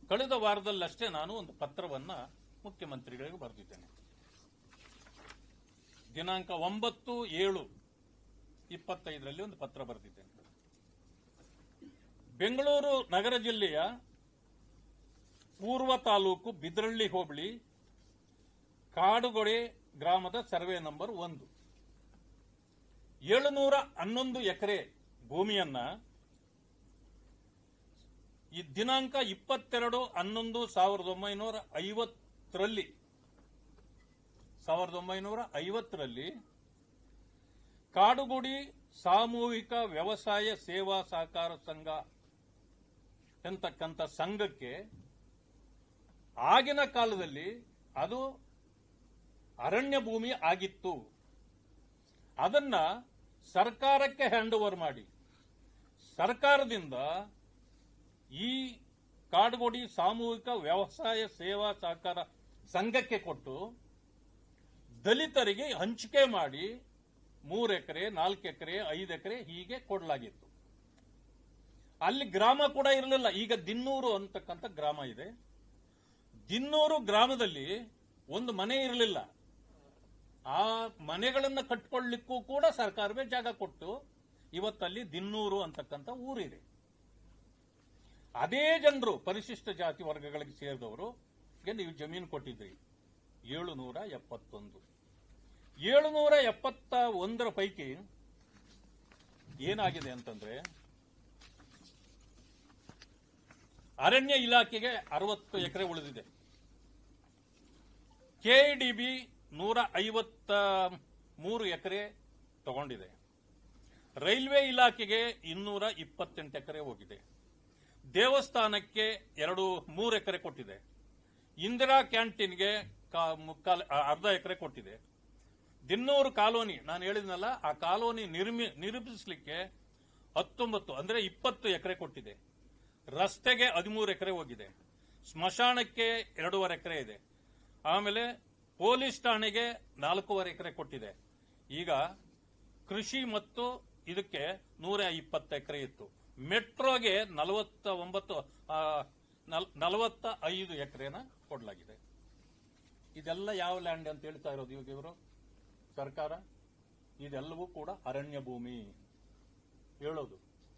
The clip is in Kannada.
ಕಳೆದ ವಾರದಲ್ಲಷ್ಟೇ ನಾನು ಒಂದು ಪತ್ರವನ್ನ ಮುಖ್ಯಮಂತ್ರಿಗಳಿಗೆ ಬರೆದಿದ್ದೇನೆ. ದಿನಾಂಕ 9/7/25 ಒಂದು ಪತ್ರ ಬರೆದಿದ್ದೇನೆ. ಬೆಂಗಳೂರು ನಗರ ಜಿಲ್ಲೆಯ ಪೂರ್ವ ತಾಲೂಕು ಬಿದ್ರಳ್ಳಿ ಹೋಬಳಿ ಕಾಡುಗೊಡೆ ಗ್ರಾಮದ ಸರ್ವೆ ನಂಬರ್ 1 711 ಎಕರೆ ಭೂಮಿಯನ್ನ ಈ ದಿನಾಂಕ 22/11/1950ರಲ್ಲಿ ಕಾಡುಗುಡಿ ಸಾಮೂಹಿಕ ವ್ಯವಸಾಯ ಸೇವಾ ಸಹಕಾರ ಸಂಘ ಎಂತಕ್ಕಂಥ ಸಂಘಕ್ಕೆ ಆಗಿನ ಕಾಲದಲ್ಲಿ ಅದು ಅರಣ್ಯ ಭೂಮಿ ಆಗಿತ್ತು. ಅದನ್ನ ಸರ್ಕಾರಕ್ಕೆ ಹ್ಯಾಂಡ್ ಓವರ್ ಮಾಡಿ ಸರ್ಕಾರದಿಂದ ಈ ಕಾಡುಗೋಡಿ ಸಾಮೂಹಿಕ ವ್ಯವಸಾಯ ಸೇವಾ ಸಹಕಾರ ಸಂಘಕ್ಕೆ ಕೊಟ್ಟು ದಲಿತರಿಗೆ ಹಂಚಿಕೆ ಮಾಡಿ 3 ಎಕರೆ 4 ಎಕರೆ 5 ಎಕರೆ ಹೀಗೆ ಕೊಡಲಾಗಿತ್ತು. ಅಲ್ಲಿ ಗ್ರಾಮ ಕೂಡ ಇರಲಿಲ್ಲ. ಈಗ ದಿನ್ನೂರು ಅಂತಕ್ಕಂಥ ಗ್ರಾಮ ಇದೆ. ದಿನ್ನೂರು ಗ್ರಾಮದಲ್ಲಿ ಒಂದು ಮನೆ ಇರಲಿಲ್ಲ. ಆ ಮನೆಗಳನ್ನು ಕಟ್ಕೊಳ್ಳಿಕ್ಕೂ ಕೂಡ ಸರ್ಕಾರವೇ ಜಾಗ ಕೊಟ್ಟು ಇವತ್ತಲ್ಲಿ ದಿನ್ನೂರು ಅಂತಕ್ಕಂಥ ಊರಿದೆ. ಅದೇ ಜನರು ಪರಿಶಿಷ್ಟ ಜಾತಿ ವರ್ಗಗಳಿಗೆ ಸೇರಿದವರು ನೀವು ಜಮೀನು ಕೊಟ್ಟಿದ್ರಿ 771. 771 ಪೈಕಿ ಏನಾಗಿದೆ ಅಂತಂದ್ರೆ ಅರಣ್ಯ ಇಲಾಖೆಗೆ 60 ಎಕರೆ ಉಳಿದಿದೆ. ಕೆಡಿಬಿ 153 ಎಕರೆ ತಗೊಂಡಿದೆ. ರೈಲ್ವೆ ಇಲಾಖೆಗೆ 228 ಎಕರೆ ಹೋಗಿದೆ. ದೇವಸ್ಥಾನಕ್ಕೆ 3 ಎಕರೆ ಕೊಟ್ಟಿದೆ. ಇಂದಿರಾ ಕ್ಯಾಂಟೀನ್ಗೆ ಅರ್ಧ ಎಕರೆ ಕೊಟ್ಟಿದೆ. ದಿನ್ನೂರು ಕಾಲೋನಿ ನಾನು ಹೇಳಿದ್ನಲ್ಲ, ಆ ಕಾಲೋನಿ ನಿರ್ಮಿಸಲಿಕ್ಕೆ 19 ಅಂದ್ರೆ 20 ಎಕರೆ ಕೊಟ್ಟಿದೆ. ರಸ್ತೆಗೆ 13 ಎಕರೆ ಹೋಗಿದೆ. ಸ್ಮಶಾನಕ್ಕೆ 2.5 ಎಕರೆ ಇದೆ. ಆಮೇಲೆ ಪೊಲೀಸ್ ಠಾಣೆಗೆ 4.5 ಎಕರೆ ಕೊಟ್ಟಿದೆ. ಈಗ ಕೃಷಿ ಮತ್ತು ಇದಕ್ಕೆ 120 ಎಕರೆ ಇತ್ತು. ಮೆಟ್ರೋಗೆ 45 ಎಕರೆನ ಕೊಡಲಾಗಿದೆ. ಇದೆಲ್ಲ ಯಾವ ಲ್ಯಾಂಡ್ ಅಂತ ಹೇಳ್ತಾ ಇರೋದು ಇವಾಗ ಇವರು ಸರ್ಕಾರ? ಇದೆಲ್ಲವೂ ಕೂಡ ಅರಣ್ಯ ಭೂಮಿ ಹೇಳೋದು.